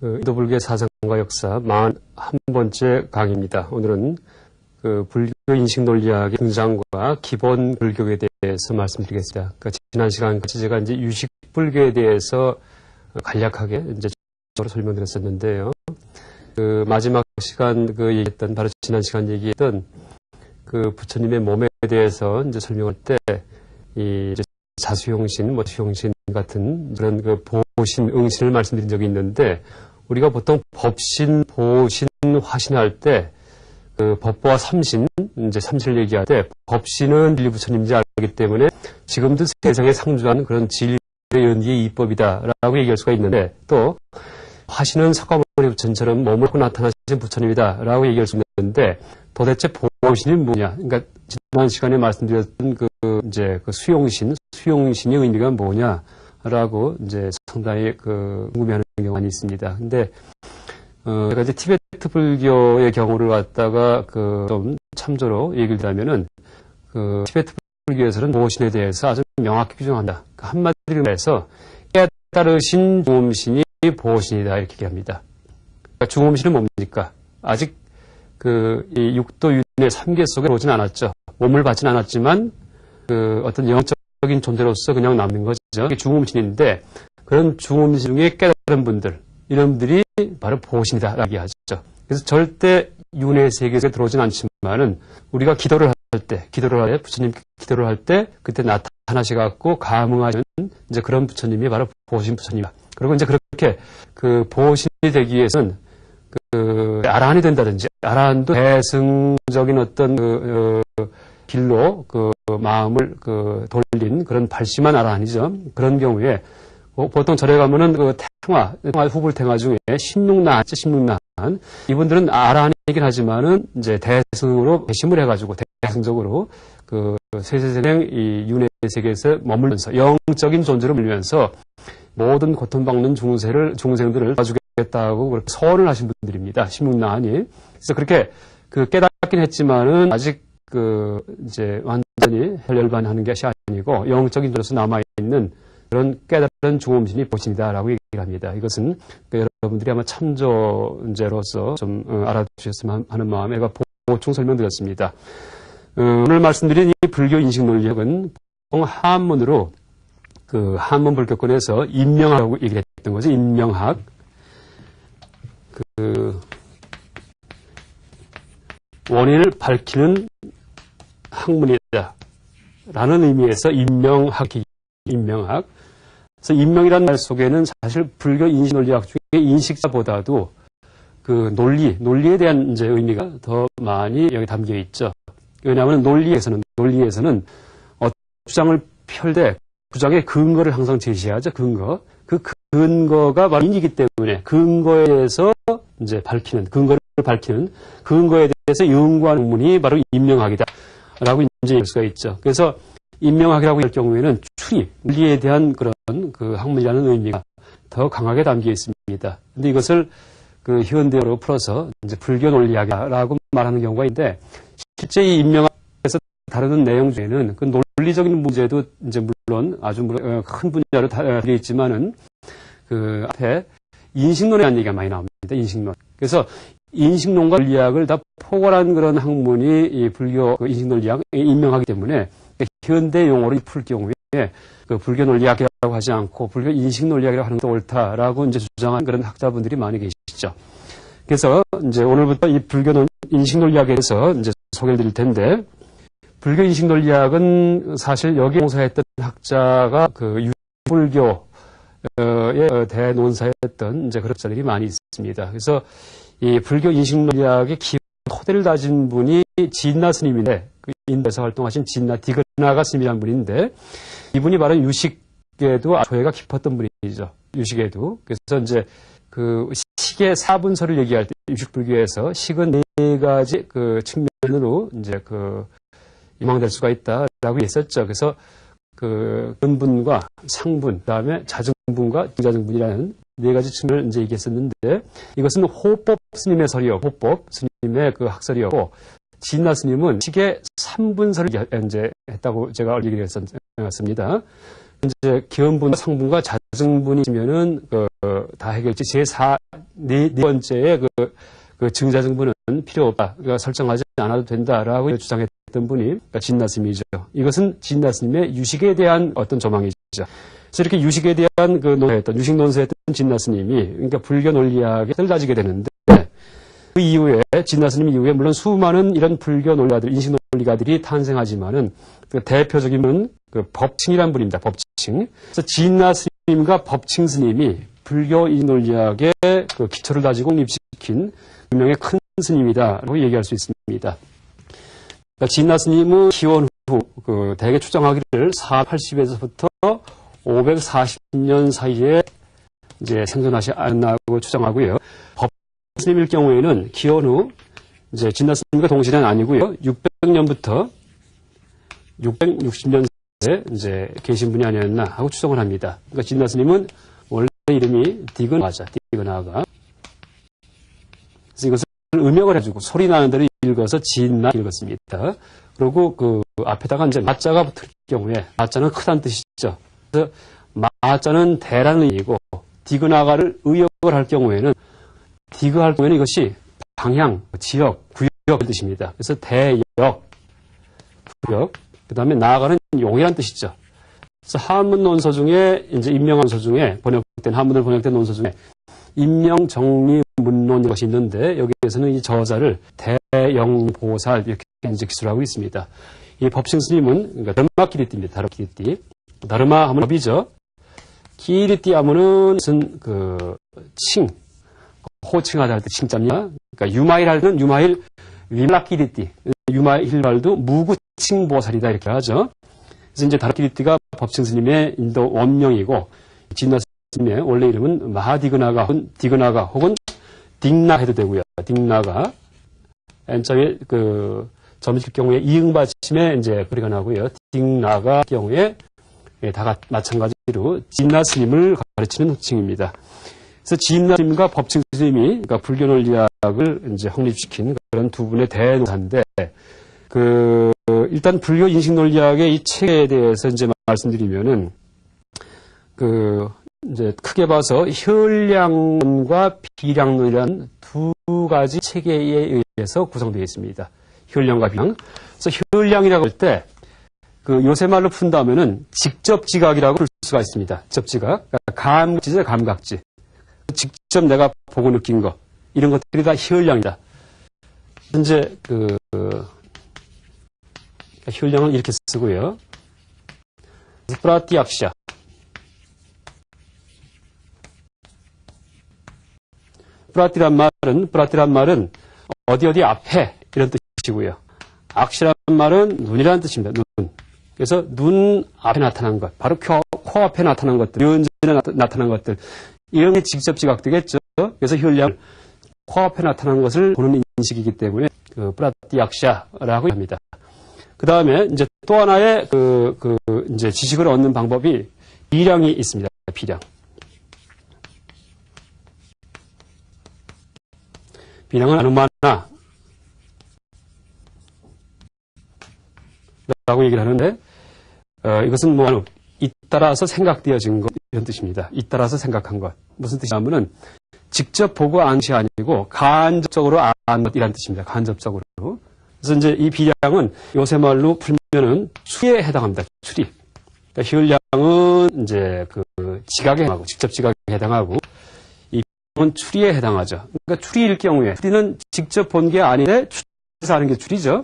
인도 불교의 사상과 역사 41번째 강의입니다. 오늘은 불교 인식 논리학의 등장과 기본 불교에 대해서 말씀드리겠습니다. 지난 시간까지 제가 이제 유식 불교에 대해서 간략하게 이제 적으로 설명드렸었는데요. 마지막 시간 얘기했던, 바로 지난 시간 얘기했던 부처님의 몸에 대해서 이제 설명할 때, 이제 자수용신, 수용신 같은 그런 보신, 응신을 말씀드린 적이 있는데, 우리가 보통 법신, 보신, 화신할 때, 법보와 삼신, 이제 삼신을 얘기할 때, 법신은 진리 부처님인지 알기 때문에 지금도 세상에 상주한 그런 진리의 연기의 이법이다라고 얘기할 수가 있는데, 또, 화신은 석가모니 부처님처럼 몸을 갖고 나타나신 부처님이다라고 얘기할 수 있는데, 도대체 보신이 뭐냐? 그러니까, 지난 시간에 말씀드렸던 수용신의 의미가 뭐냐라고 이제 상당히 궁금해하는 경우가 많이 있습니다. 근데, 제가 이제 티베트 불교의 경우를 갖다가 좀 참조로 얘기를 드리면은 티베트 불교에서는 보신에 대해서 아주 명확히 규정한다. 한마디로 해서 깨달으신 중음신이 보신이다 이렇게 얘기합니다. 그러니까 중음신은 뭡니까? 아직 이 육도 윤회 삼계 속에 오진 않았죠. 몸을 받진 않았지만 어떤 영적인 존재로서 그냥 남는 거죠. 이게 중음신인데 그런 중음신 중에 깨달은 분들, 이런 분들이 바로 보신이다라고 얘기하죠. 그래서 절대 윤회 세계에 들어오진 않지만은 우리가 기도를 할 때, 부처님 기도를 할 때 그때 나타나셔갖고 감응하는 이제 그런 부처님이 바로 보신 부처님이다. 그리고 이제 그렇게 보신이 되기 위해서는 아라한이 된다든지, 아라한도 대승적인 어떤 길로 마음을 돌린 그런 발심한 아라한이죠. 그런 경우에 보통 절에 가면은 탱화 후불탱화 중에 16난, 이분들은 아라한이긴 하지만은 이제 대승으로 배심을 해가지고 대승적으로 세세생행 이 윤회 세계에서 머물면서 영적인 존재로 물면서 모든 고통받는 중생들을 도와주겠다고 그렇게 서원을 하신 분들입니다. 16난이. 그래서 그렇게 깨닫긴 했지만은 아직 이제 완전히 혈열반하는 것이 아니고 영적인 존재로서 남아있는 그런 깨달은 중음신이 보신이다라고 얘기를 합니다. 이것은 여러분들이 아마 참조제로서 좀 알아두셨으면 하는 마음에 제가 보충 설명드렸습니다. 오늘 말씀드린 이 불교 인식 논리학은 보통 한문으로 한문 불교권에서 인명학이라고 얘기했던 거죠. 인명학. 원인을 밝히는 학문이다 라는 의미에서 인명학. 그래서 인명이라는 말 속에는 사실 불교 인식 논리학 중에 인식자보다도 논리에 대한 이제 의미가 더 많이 여기 담겨 있죠. 왜냐하면 논리에서는 주장을 펼 때 주장의 근거를 항상 제시하죠. 근거. 근거가 바로 인이기 때문에 근거에 대해서 이제 근거를 밝히는 근거에 대해서 연구하는 학문이 바로 인명학이다라고 이제 할 수가 있죠. 그래서 인명학이라고 할 경우에는 논리에 대한 그런 학문이라는 의미가 더 강하게 담겨 있습니다. 근데 이것을 현대어로 풀어서 이제 불교 논리학이라고 말하는 경우가 있는데, 실제 이 인명학에서 다루는 내용 중에는 논리적인 문제도 이제 물론 큰 분야로 다루어 있지만은 앞에 인식론에 대한 얘기가 많이 나옵니다. 인식론. 그래서 인식론과 논리학을 다 포괄한 그런 학문이 이 불교 인식 논리학, 인명학이기 때문에 현대 용어로 풀 경우에 불교 논리학이라고 하지 않고 불교 인식 논리학이라고 하는 것도 옳다라고 이제 주장한 그런 학자분들이 많이 계시죠. 그래서 이제 오늘부터 이 불교 인식 논리학에 대해서 이제 소개를 드릴 텐데, 불교 인식 논리학은 사실 여기에 봉사했던 학자가 유불교의 대논사였던 이제 그런 학자들이 많이 있습니다. 그래서 이 불교 인식 논리학의 기본 토대를 다진 분이 진나 스님인데, 인도에서 활동하신 진나 디그나가 스님이라는 분인데, 이분이 바로 유식에도 조예가 깊었던 분이죠. 유식에도. 그래서 이제 식의 사분서를 얘기할 때 유식불교에서 식은 네 가지 측면으로 이제 임망될 수가 있다라고 했었죠. 그래서 근분과 상분, 그다음에 자증분과 증자증분이라는 네 가지 측면을 이제 얘기했었는데, 이것은 호법 스님의 설이요. 호법 스님의 학설이었고, 진나 스님은 식의 3분설을 이제 했다고 제가 얘기를 했었습니다. 이제 기원분과 상분과 자증분이 있으면은 다 해결지 제4 네 번째의 그 증자증분은 필요 없다. 그러니까 설정하지 않아도 된다라고 주장했던 분이 그러니까 진나스님이죠. 이것은 진나스님의 유식에 대한 어떤 조망이죠. 그래서 이렇게 유식에 대한 그 논했던 유식 논서했던 진나스님이 그러니까 불교 논리학을 가지게 되는데 그 이후에 진나스님 이후에 물론 수많은 이런 불교 논리가들 인식 논리가들이 탄생하지만은 그 대표적인 분은 그 법칭이라는 분입니다. 법칭. 그래서 진나스님과 법칭 스님이 불교 인식 논리학의 그 기초를 다지고 독립시킨 유명의 큰 스님이다라고 얘기할 수 있습니다. 그러니까 진나 스님은 기원 후 그 대개 추정하기를 480에서부터 540년 사이에 이제 생존하지 않았다고 추정하고요. 법 스님일 경우에는 기원 후 이제 진나 스님과 동시대는 아니고요. 600년부터 660년에 이제 계신 분이 아니었나 하고 추정을 합니다. 그러니까 진나 스님은 원래 이름이 디그나가. 그래서 이것을 음역을 해주고 소리 나는 대로 읽어서 진나 읽었습니다. 그리고 그 앞에다가 이제 마자가 붙을 경우에 마자는 크다는 뜻이죠. 그래서 마자는 대라는 의미이고 디그나가를 의역을 할 경우에는 디그할 경우에는 이것이 방향, 지역, 구역의 뜻입니다. 그래서 대역, 구역. 그 다음에 나아가는 용이라는 뜻이죠. 그래서 한문 논서 중에 이제 임명논서 중에 한문으로 번역된 논서 중에 임명 정리 문론 것이 있는데 여기에서는 이 저자를 대영보살 이렇게 이제 기술하고 있습니다. 이 법칭 스님은 그러니까 다르마 키리띠입니다. 다르마 키리띠. 다르마 하면 법이죠. 키리띠 하면은 무슨 그 호칭하다 할 때 칭자입니다. 그러니까 유마일 할 때는 유마일 위라 키리띠. 유마일 말도 무구칭 보살이다 이렇게 하죠. 그래서 이제 다르마 키리띠가 법칭 스님의 인도 원명이고 진나 스님의 원래 이름은 마하디그나가 혹은 딩나 해도 되고요. 딩나가 N자에 그 점을 칠 경우에 이응 받침에 이제 거리가 나고요. 딩나가 경우에 다 마찬가지로 진나 스님을 가르치는 호칭입니다. 그래서 진나 스님과 법칭 스님이 그러니까 불교 논리학을 이제 확립시킨 그런 두 분의 대노사인데 그 일단 불교 인식 논리학의 이 체계에 대해서 이제 말씀드리면은 그 이제 크게 봐서 혈량론과 비량론이라는 두 가지 체계에 의해서 구성되어 있습니다. 혈량과 비량. 그래서 혈량이라고 할 때 그 요새 말로 푼다면은 직접 지각이라고 볼 수가 있습니다. 직접 지각. 그러니까 감각지죠, 감각지. 직접 내가 보고 느낀 거. 이런 것들이 다 혈량이다. 이제 혈량을 이렇게 쓰고요. 프라티악샤. 프라티란 말은 어디 앞에 이런 뜻이고요. 악시란 말은 눈이라는 뜻입니다. 눈. 그래서 눈 앞에 나타난 것, 바로 코앞에 나타난 것들, 면전에 나타난 것들, 이런 게 직접 지각되겠죠. 그래서 혈량, 코앞에 나타난 것을 보는 인식이기 때문에 그 프라티악샤라고 합니다. 그 다음에 이제 또 하나의 이제 지식을 얻는 방법이 비량이 있습니다. 비량. 비량은 아누마나 라고 얘기를 하는데 이것은 뭐 잇따라서 생각되어진 것 이런 뜻입니다. 잇따라서 생각한 것. 무슨 뜻이냐면은 직접 보고 안 것이 아니고 간접적으로 안 것이라는 뜻입니다. 간접적으로. 그래서 이제 이 비량은 요새 말로 풀면은 추리에 해당합니다. 추리. 그러니까 혈량은 이제 그 지각에 해당하고 직접 지각에 해당하고 이 비량은 추리에 해당하죠. 그러니까 추리일 경우에 추리는 직접 본 게 아닌데 추리해서 하는 게 추리죠.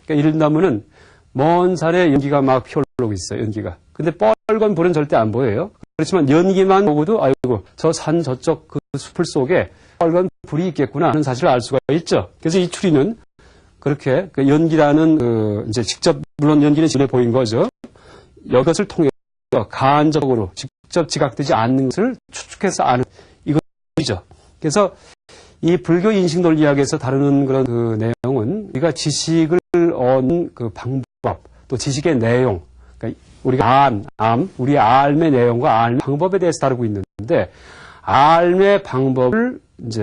그러니까 이를 든다면은 먼 산에 연기가 막 피어오르고 있어요. 연기가. 근데 빨간 불은 절대 안 보여요. 그렇지만 연기만 보고도 아이고 저 산 저쪽 그 숲을 속에 빨간 불이 있겠구나 하는 사실을 알 수가 있죠. 그래서 이 추리는 그렇게 그 연기라는 이제 직접 물론 연기는 전에 보인 거죠. 이것을 통해 간접적으로 직접 지각되지 않는 것을 추측해서 아는 이것이죠. 그래서 이 불교 인식 논리학에서 다루는 그런 그 내용은 우리가 지식을 얻는 그 방법 또 지식의 내용, 그러니까 우리가 우리의 알의 내용과 알의 방법에 대해서 다루고 있는데 알의 방법을 이제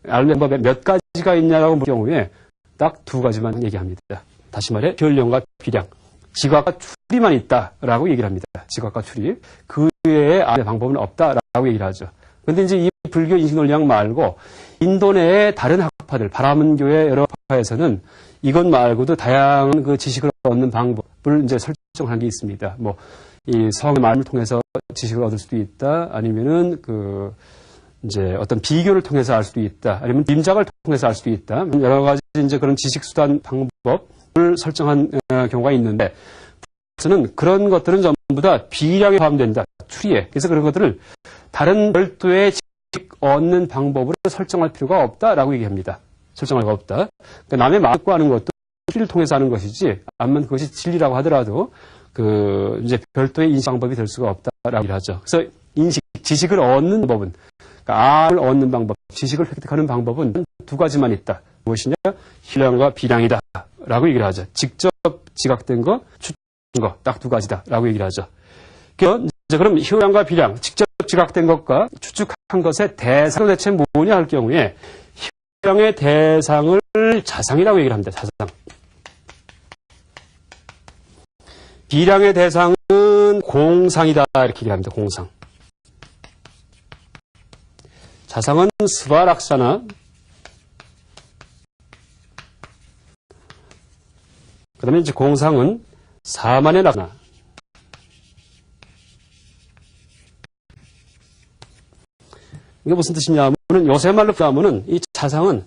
알의 방법에 몇 가지가 있냐라고 볼 경우에 딱 두 가지만 얘기합니다. 다시 말해 혈량과 비량, 지각과 추리만 있다라고 얘기를 합니다. 지각과 추리. 그 외에 알의 방법은 없다라고 얘기를 하죠. 그런데 이제 이 불교 인식논리학 말고 인도 내의 다른 학파들, 바라문교의 여러 학파에서는 이것 말고도 다양한 그 지식을 얻는 방법을 이제 설정한 게 있습니다. 뭐, 이 성의 말을 통해서 지식을 얻을 수도 있다. 아니면은 이제 어떤 비교를 통해서 알 수도 있다. 아니면 임작을 통해서 알 수도 있다. 여러 가지 이제 그런 지식 수단 방법을 설정한 경우가 있는데, 저는 그런 것들은 전부 다 비량에 포함된다. 추리에. 그래서 그런 것들을 다른 별도의 지식 얻는 방법으로 설정할 필요가 없다라고 얘기합니다. 설정할 필요가 없다. 그러니까 남의 마음을 하는 것도 추리를 통해서 하는 것이지, 암만 그것이 진리라고 하더라도 이제 별도의 인식 방법이 될 수가 없다라고 얘기를 하죠. 그래서 지식을 얻는 방법은, 그러니까 알을 얻는 방법, 지식을 획득하는 방법은 두 가지만 있다. 무엇이냐? 희량과 비량이다. 라고 얘기를 하죠. 직접 지각된 거, 추측된 거, 딱 두 가지다. 라고 얘기를 하죠. 그럼 희량과 비량, 직접 지각된 것과 추측한 것의 대상은 대체 뭐냐 할 경우에, 희량의 대상을 자상이라고 얘기를 합니다. 자상. 비량의 대상은 공상이다. 이렇게 얘기를 합니다. 공상. 자상은 스바락사나, 그 다음에 이제 공상은 사만의 낙나. 이게 무슨 뜻이냐면은, 요새 말로 하면은 이 자상은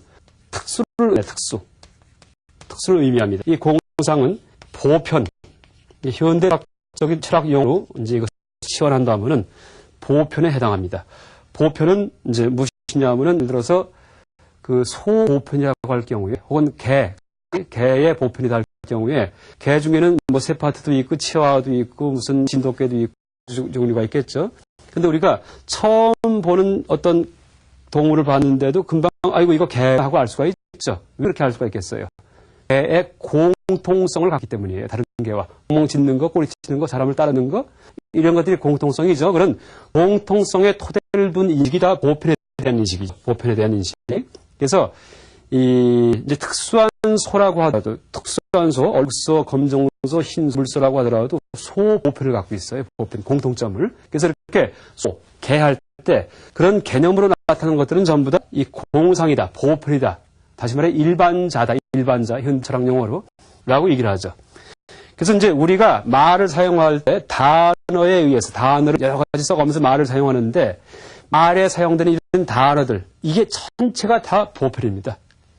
특수를 의미합니다. 이 공상은 보편, 현대적인 철학 용어로 이제 이거 시원한다면은 보편에 해당합니다. 보편은 이제 무엇이냐면은, 예를 들어서 그 소보편이라고 할 경우에, 혹은 개의 보편이다 할 경우에, 개 중에는 뭐 세파트도 있고, 치와도 있고, 무슨 진돗개도 있고, 종류가 있겠죠. 근데 우리가 처음 보는 어떤 동물을 봤는데도 금방, 아이고, 이거 개하고 알 수가 있죠. 왜 그렇게 알 수가 있겠어요? 개의 공통성을 갖기 때문이에요. 다른 개와. 구멍 짓는 거, 꼬리 치는 거, 사람을 따르는 거, 이런 것들이 공통성이죠. 그런 공통성의 토대를 둔 인식이 다 보편에 대한 인식이죠. 보편에 대한 인식. 그래서 이제 특수한 소라고 하더라도, 특수한 소, 얼소, 검정소, 흰물소라고 하더라도 소보편을 갖고 있어요. 보편, 공통점을. 그래서 이렇게 개 할 때 그런 개념으로 나타나는 것들은 전부 다 이 공상이다, 보편이다. 다시 말해 일반자다, 일반자, 현 철학 용어로 라고 얘기를 하죠. 그래서 이제 우리가 말을 사용할 때 단어에 의해서 단어를 여러 가지 써가면서 말을 사용하는데, 말에 사용되는 이런 단어들, 이게 전체가 다 보편입니다.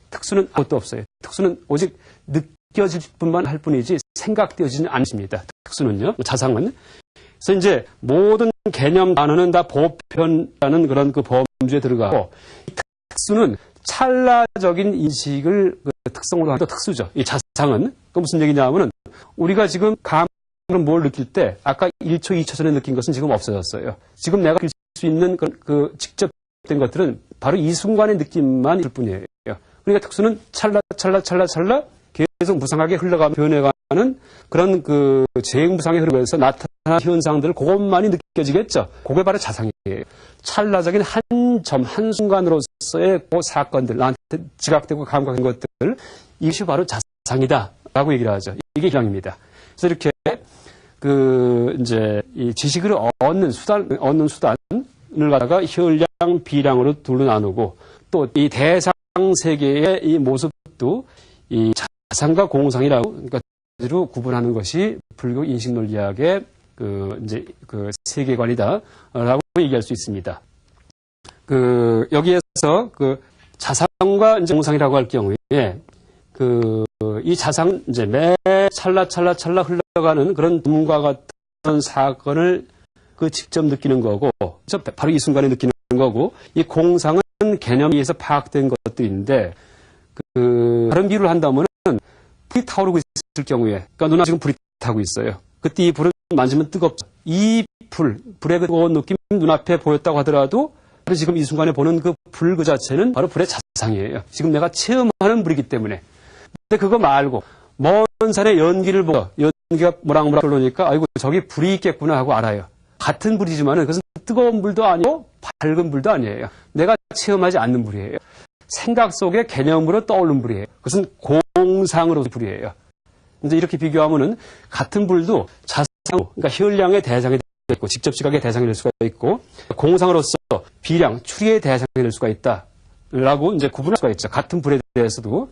특수는 아무것도 없어요. 특수는 오직 느껴질 뿐만 할 뿐이지 생각되어지는 않습니다. 특수는요, 자상은. 그래서 이제 모든 개념 단어는 다 보편이라는 그런 그 범주에 들어가고, 특수는 찰나적인 인식을 특성으로 하는 특수죠. 이 자상은. 그 무슨 얘기냐면은, 우리가 지금 감으로 뭘 느낄 때, 아까 1초, 2초 전에 느낀 것은 지금 없어졌어요. 지금 내가 느낄 수 있는 그 직접 된 것들은 바로 이 순간의 느낌만 있을 뿐이에요. 그러니까 특수는 찰나 계속 무상하게 흘러가며 변해가는 그런 그 재행무상의 흐름에서 나타나는 현상들, 그것만이 느껴지겠죠. 그게 바로 자상이에요. 찰나적인 한 점, 한순간으로서의 그 사건들, 나한테 지각되고 감각된 것들, 이것이 바로 자상이다. 라고 얘기를 하죠. 이게 희량입니다. 그래서 이렇게 이제 이 지식을 얻는 수단을 갖다가 혈량, 비량으로 둘로 나누고, 또 이 대상 세계의 이 모습도 이 자상과 공상이라고, 그러니까 구분하는 것이 불교 인식 논리학의 이제 세계관이다라고 얘기할 수 있습니다. 여기에서 자상과 이제 공상이라고 할 경우에 이 자상 이제 매 찰나 흘러가는 그런 둠과 같은 사건을 직접 느끼는 거고, 바로 이 순간에 느끼는 거고, 이 공상은 개념에 의해서 파악된 것들인데, 다른 비유를 한다면은 불이 타오르고 있을 경우에, 그러니까 누나 지금 불이 타고 있어요. 그때 이 불을 만지면 뜨겁죠. 이 불의 뜨거운 느낌 눈앞에 보였다고 하더라도, 지금 이 순간에 보는 그 불 그 자체는 바로 불의 자상이에요. 지금 내가 체험하는 불이기 때문에. 근데 그거 말고, 먼 산에 연기를 보고, 연기가 모락모락 흘러오니까, 아이고, 저기 불이 있겠구나 하고 알아요. 같은 불이지만은, 그것은 뜨거운 불도 아니고, 밝은 불도 아니에요. 내가 체험하지 않는 불이에요. 생각 속에 개념으로 떠오른 불이에요. 그것은 공상으로 불이에요. 이제 이렇게 비교하면은, 같은 불도 자상, 그러니까 혈량의 대상이 있고, 직접 지각의 대상이 될 수가 있고, 공상으로서 비량, 추리의 대상이 될 수가 있다라고 이제 구분할 수가 있죠. 같은 불에 대해서도.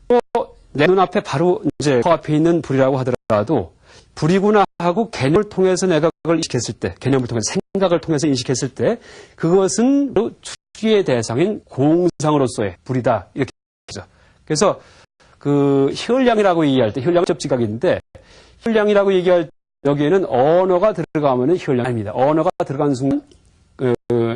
또 내 눈앞에 바로 이제 코앞에 있는 불이라고 하더라도 불이구나 하고 개념을 통해서 내가 그걸 인식했을 때, 개념을 통해서 생각을 통해서 인식했을 때, 그것은 추리의 대상인 공상으로서의 불이다. 이렇게 얘기하죠. 그래서 그 희열량이라고 얘기할 때, 희열량은 직접 지각인데, 희열량이라고 얘기할 때 여기에는 언어가 들어가면은 희열량이 아닙니다. 언어가 들어간 순간,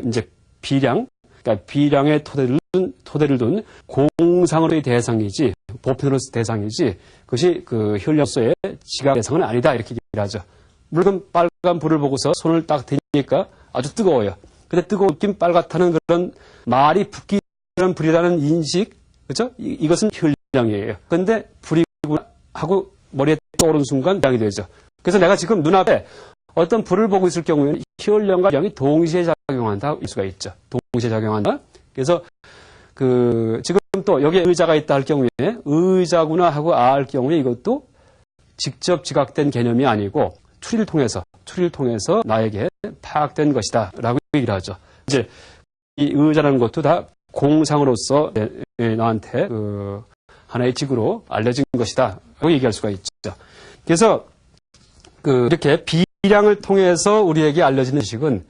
이제 비량, 그러니까 비량의 토대를 둔 공상으로의 대상이지, 보편으로서의 대상이지, 그것이 그 희열량소의 지각 대상은 아니다. 이렇게 얘기를 하죠. 물론 빨간 불을 보고서 손을 딱 대니까 아주 뜨거워요. 근데 뜨거웠긴 빨갛다는 그런 말이 붙기 그런 불이라는 인식, 그렇죠? 이것은 희열량이에요. 그런데 불이구나 하고 머리에 떠오른 순간 희열량이 되죠. 그래서 내가 지금 눈앞에 어떤 불을 보고 있을 경우에는 희열량과 희열량이 동시에 작용한다 할 수가 있죠. 동시에 작용한다. 그래서 지금 또 여기에 의자가 있다 할 경우에 의자구나 하고 알 경우에 이것도 직접 지각된 개념이 아니고 추리를 통해서 나에게 파악된 것이다 라고 얘기를 하죠. 이제 이 의자라는 것도 다 공상으로서 나한테 하나의 직으로 알려진 것이다 라고 얘기할 수가 있죠. 그래서 이렇게 비량을 통해서 우리에게 알려지는 식은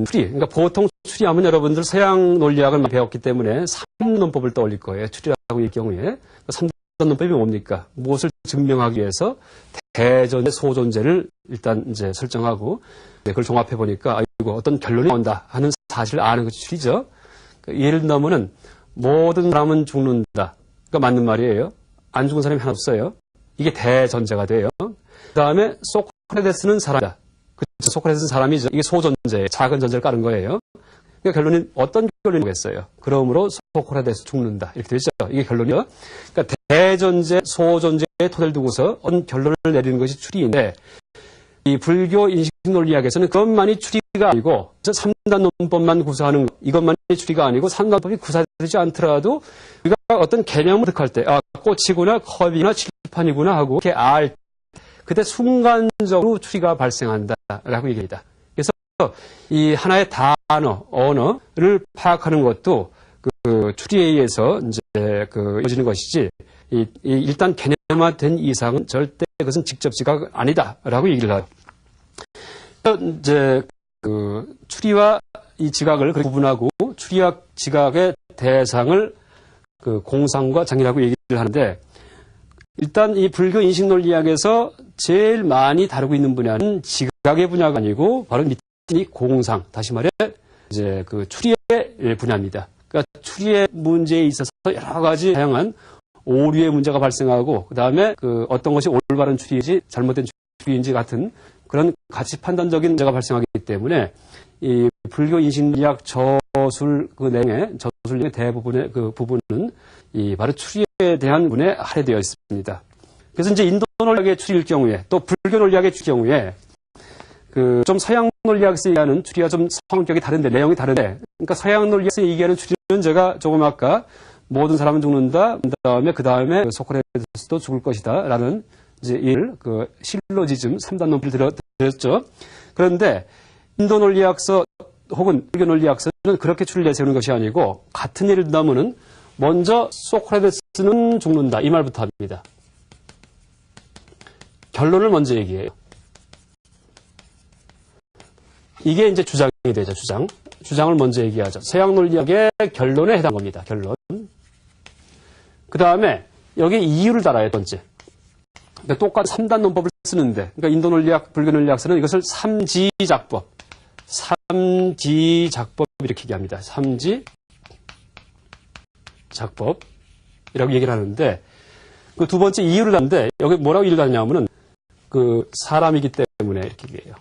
추리. 그러니까 보통 추리하면 여러분들 서양 논리학을 배웠기 때문에 3단논법을 떠올릴 거예요. 추리라고 할 경우에. 3단논법이 뭡니까? 무엇을 증명하기 위해서 대전제, 소존재를 일단 이제 설정하고 그걸 종합해 보니까 이거 어떤 결론이 나온다 하는 사실을 아는 것이 추리죠. 예를 들면은 모든 사람은 죽는다. 그러니까 맞는 말이에요. 안 죽은 사람이 하나 없어요. 이게 대전제가 돼요. 그 다음에 소크라테스는 사람이다. 그렇죠. 소크라테스는 사람이죠. 이게 소존재, 작은 전제를 깔은 거예요. 그러니까 결론이 어떤 결론이 오겠어요. 그러므로 소크라테스 죽는다. 이렇게 되죠. 이게 결론이요. 그러니까 대전제, 소존재의 토대를 두고서 어떤 결론을 내리는 것이 추리인데 이 불교 인식 논리학에서는 그것만이 추리가 아니고 3단 논법만 구사하는 이것만이 추리가 아니고 3단법이 구사되지 않더라도 우리가 어떤 개념을 득할 때 꽃이구나 컵이구나 칠판이구나 하고 이렇게 그때 순간적으로 추리가 발생한다라고 얘기합니다. 그래서 이 하나의 단어, 언어를 파악하는 것도 추리에 의해서 이제 이루어지는 것이지 일단 개념화된 이상은 절대 그것은 직접 지각 아니다라고 얘기를 해요. 이제 추리와 이 지각을 구분하고 추리와 지각의 대상을 공상과 장이라고 얘기를 하는데 일단 이 불교 인식 논리학에서 제일 많이 다루고 있는 분야는 지각의 분야가 아니고 바로 밑이 공상, 다시 말해 이제 추리의 분야입니다. 그러니까 추리의 문제에 있어서 여러 가지 다양한 오류의 문제가 발생하고 그다음에 어떤 것이 올바른 추리인지 잘못된 추리인지 같은 그런 가치 판단적인 문제가 발생하기 때문에 이 불교 인식 논리학 저술 내용의 대부분의 부분은 바로 추리에 대한 부분에 할애되어 있습니다. 그래서 이제 인도 논리학의 추리일 경우에 또 불교 논리학의 추리일 경우에 좀 서양 논리학에서 얘기하는 추리와 좀 성격이 다른데 내용이 다른데 그러니까 서양 논리학에서 얘기하는 추리는 제가 조금 아까 모든 사람은 죽는다 그 다음에 소크라테스도 죽을 것이다 라는 이제 실로지즘 3단 논리를 드렸죠. 그런데 인도 논리학서 혹은 불교 논리학서는 그렇게 추리를 내세우는 것이 아니고 같은 예를 든다면은 먼저 소크라테스는 죽는다 이 말부터 합니다. 결론을 먼저 얘기해요. 이게 이제 주장이 되죠. 주장을 먼저 얘기하죠. 서양 논리학의 결론에 해당한 겁니다. 결론. 그 다음에 여기 이유를 달아요. 번째. 그러니까 똑같은 3단 논법을 쓰는데 그러니까 인도 논리학, 불교 논리학서는 이것을 삼지작법 이렇게 얘기합니다. 삼지작법이라고 얘기를 하는데 그 두 번째 이유를 하는데 여기 뭐라고 이유를 하냐면은 사람이기 때문에 이렇게 얘기해요.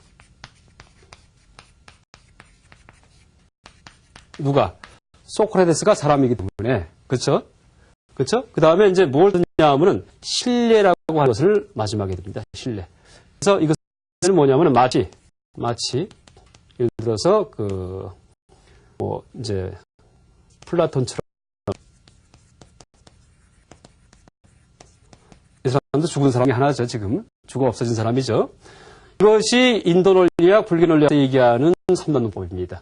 누가? 소크라테스가 사람이기 때문에. 그렇죠? 그 다음에 이제 뭘 듣냐 하면은 신뢰라고 하는 것을 마지막에 듭니다. 신뢰. 그래서 이것은 뭐냐면은 마치 예를 들어서 이제 플라톤처럼 이 사람도 죽은 사람이 하나죠. 지금 죽어 없어진 사람이죠. 이것이 인도 논리학, 불교 논리학에서 얘기하는 3단 논법입니다.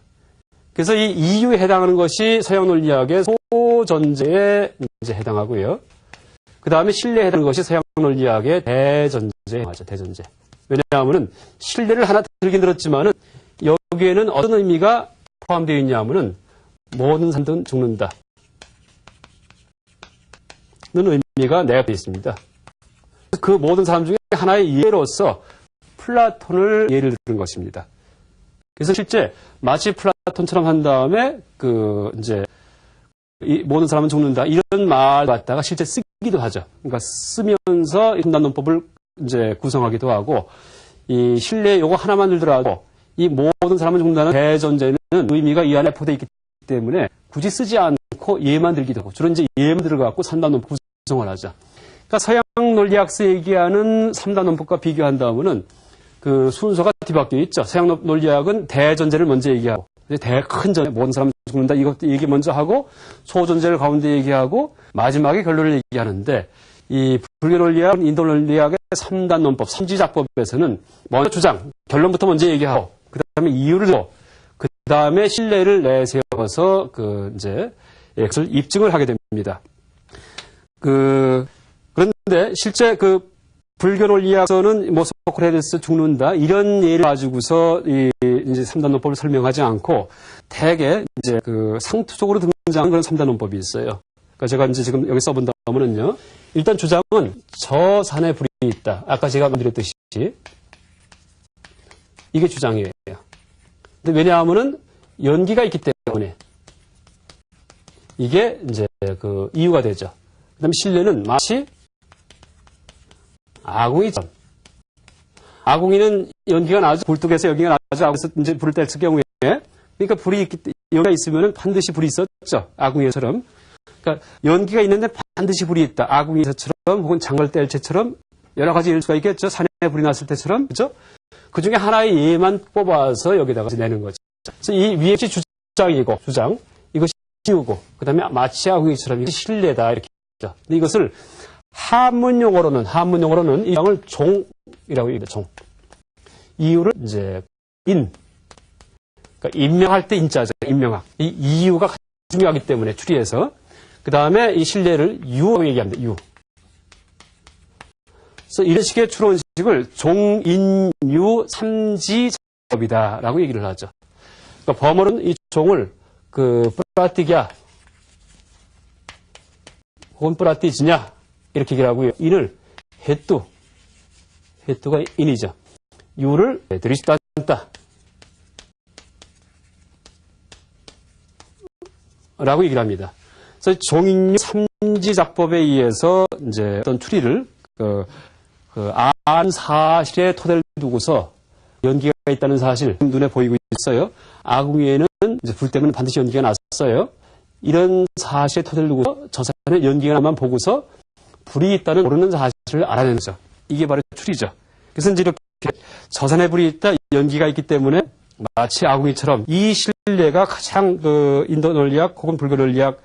그래서 이 이유에 해당하는 것이 서양 논리학의 소전제에 이제 해당하고요. 그 다음에 신뢰에 해당하는 것이 서양 논리학의 대전제에 맞아, 대전제. 왜냐하면은 신뢰를 하나 들긴 들었지만은 여기에는 어떤 의미가 포함되어 있냐면은 모든 사람들은 죽는다. 는 의미가 내포되어 있습니다. 그 모든 사람 중에 하나의 예로서 플라톤을 예를 들은 것입니다. 그래서 실제 마치 플라톤처럼 한 다음에 이제 이 모든 사람은 죽는다 이런 말 갖다가 실제 쓰기도 하죠. 그러니까 쓰면서 인단론법을 이제 구성하기도 하고 이 신뢰 요거 하나만 들더라도 이 모든 사람은 죽는다는 대전제는 의미가 이 안에 포함되어 있기 때문에 굳이 쓰지 않고 예만 들기도 하고 주로 이제 예만 들어갖고 3단 논법 구성을 하죠. 그러니까 서양 논리학에서 얘기하는 3단 논법과 비교한다면은 그 순서가 뒤바뀌어 있죠. 서양 논리학은 대전제를 먼저 얘기하고 큰 전제 모든 사람 죽는다 이것도 얘기 먼저 하고 소전제를 가운데 얘기하고 마지막에 결론을 얘기하는데 이 불교 논리학, 인도 논리학의 3단 논법, 삼지작법에서는 먼저 주장, 결론부터 먼저 얘기하고 그 다음에 이유를 줘, 그 다음에 신뢰를 내세워서 이제 그것을 입증을 하게 됩니다. 그런데 실제 불교 논리학에서는 뭐 소크라테스 죽는다 이런 예를 가지고서 이제 3단 논법을 설명하지 않고 대개 이제 상투적으로 등장하는 그런 3단 논법이 있어요. 그러니까 제가 이제 지금 여기 써본다면은요. 일단 주장은 저 산에 불이 있다. 아까 제가 말드렸듯이 이게 주장이에요. 근데 왜냐하면은 연기가 있기 때문에 이게 이제 이유가 되죠. 그다음에 신뢰는 마치 아궁이처럼. 아궁이는 연기가 나죠. 굴뚝에서 연기가 나죠. 그래서 이제 불을 뗐을 경우에. 그러니까 불이 여기가 있으면 반드시 불이 있었죠. 아궁이처럼. 그러니까 연기가 있는데 반드시 불이 있다. 아궁이처럼 혹은 장갈대일체처럼 여러 가지 일수가 있겠죠. 산에 불이 났을 때처럼. 그죠? 그 중에 하나의 예만 뽑아서 여기다가 내는 거죠. 그래서 이 위에 주장이고, 이것이 씌우고, 그 다음에 마치 아궁이처럼 이것이 신뢰다. 이렇게 했죠. 근데 이것을 한문용어로는 이 장을 종이라고 얘기합니다. 종. 이유를 이제 그러니까 임명할 때 인자죠. 임명학. 이 이유가 가장 중요하기 때문에 추리해서 그 다음에 이 신뢰를 유라고 얘기합니다. 유. 그래서 이런 식의 추론식을 종인유 삼지작법이다라고 얘기를 하죠. 그러니까 범어는 이 종을 뿌라티기야 혹은 뿌라티지냐 이렇게 얘기를 하고요. 인을 해뚜가 인이죠. 유를 들이지도 않다. 라고 얘기를 합니다. 그래서 종인유 삼지작법에 의해서 이제 어떤 추리를 사실의 토대를 두고서 연기가 있다는 사실 눈에 보이고 있어요. 아궁이에는 이제 불 때문에 반드시 연기가 났어요. 이런 사실의 토대를 두고 저 산에 연기가 나만 보고서 불이 있다는 모르는 사실을 알아내는 거죠. 이게 바로 추리죠. 그래서 이제 이렇게 저 산에 불이 있다, 연기가 있기 때문에 마치 아궁이처럼 이 신뢰가 가장 인도 논리학 혹은 불교 논리학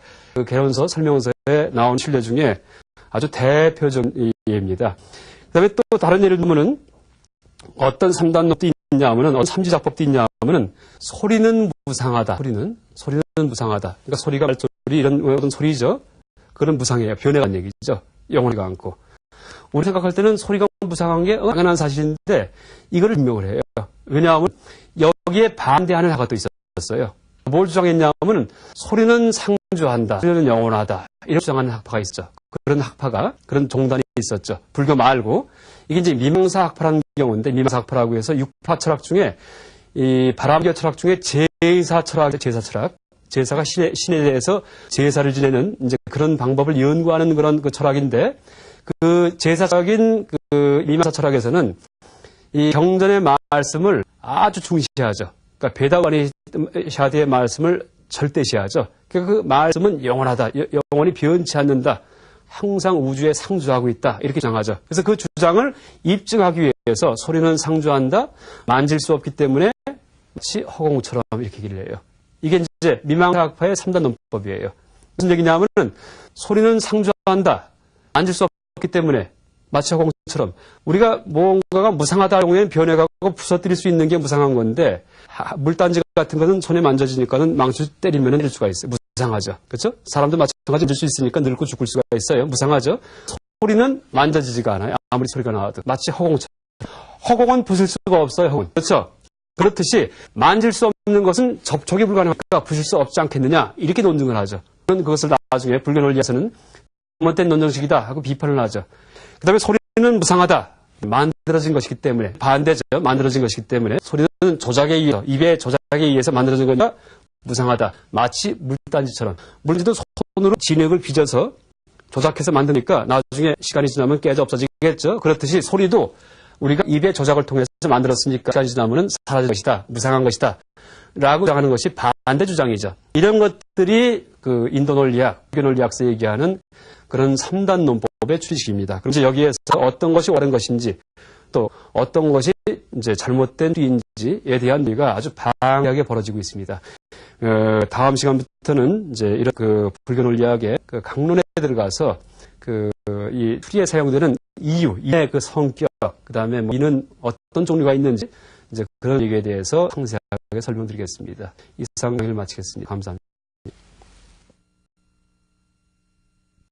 개론서, 설명서에 나온 신뢰 중에 아주 대표적인 예입니다. 그 다음에 또 다른 예를 들면은 어떤 3단법도 있냐면은, 어떤 삼지작법도 있냐면은 소리는 무상하다. 소리는 무상하다. 그러니까 소리가 말소리, 이런 어떤 소리죠. 그런 무상해요. 변해간 얘기죠. 영원히가 않고. 우리 생각할 때는 소리가 무상한 게 당연한 사실인데 이거를 증명을 해요. 왜냐하면 여기에 반대하는 학파가 또 있었어요. 뭘 주장했냐면 소리는 상주한다. 소리는 영원하다. 이렇게 주장하는 학파가 있었죠. 그런 종단이 있었죠. 불교 말고. 이게 이제 미망사 학파라는 경우인데, 미망사 학파라고 해서 육파 철학 중에 이 바람교 철학 중에 제사 철학. 제사가 신에 대해서 제사를 지내는 이제 그런 방법을 연구하는 그런 철학인데, 제사적인 미망사 철학에서는 이 경전의 말씀을 아주 중시하죠. 그러니까 베다와니샤드의 말씀을 절대시하죠. 그 말씀은 영원하다. 영원히 변치 않는다. 항상 우주에 상주하고 있다. 이렇게 주장하죠. 그래서 그 주장을 입증하기 위해서 소리는 상주한다. 만질 수 없기 때문에 마치 허공처럼 이렇게 얘기를 해요. 이게 이제 미망학파의 3단 논법이에요. 무슨 얘기냐면은 소리는 상주한다. 만질 수 없기 때문에 마치 허공처럼 우리가 뭔가가 무상하다 경우에는 변해가고 부서뜨릴 수 있는 게 무상한 건데 물단지 같은 것은 손에 만져지니까는 망치 때리면 될 수가 있어요. 무상하죠. 그렇죠? 사람도 마찬가지로 늘 수 있으니까 늙고 죽을 수가 있어요. 무상하죠. 소리는 만져지지가 않아요. 아무리 소리가 나와도. 마치 허공처럼. 허공은 부술 수가 없어요. 허공은. 그렇죠? 그렇듯이 만질 수 없는 것은 접촉이 불가능하니까 부술 수 없지 않겠느냐 이렇게 논증을 하죠. 그것을 나중에 불교 논리에서는 잘못된 논정식이다 하고 비판을 하죠. 그 다음에 소리는 무상하다. 만들어진 것이기 때문에 반대죠. 만들어진 것이기 때문에 소리는 조작에 의해서 입의 조작에 의해서 만들어진 거니까 무상하다. 마치 물단지처럼 물지도 손으로 진흙을 빚어서 조작해서 만드니까 나중에 시간이 지나면 깨져 없어지겠죠. 그렇듯이 소리도 우리가 입의 조작을 통해서 만들었으니까 시간이 지나면 사라질 것이다. 무상한 것이다. 라고 주장하는 것이 반대 주장이죠. 이런 것들이 그 인도 논리학, 불교 논리학에서 얘기하는 그런 3단 논법의 추리식입니다. 그럼 이제 여기에서 어떤 것이 옳은 것인지 또 어떤 것이 이제 잘못된 뒤인지에 대한 논의가 아주 방대하게 벌어지고 있습니다. 다음 시간부터는 이제 이런 그 불교 논리학의 그 강론에 들어가서 이 추리에 사용되는 이의 그 성격, 그 다음에 뭐 이는 어떤 종류가 있는지 이제 그런 얘기에 대해서 상세하게 설명드리겠습니다. 이상 강의를 마치겠습니다. 감사합니다.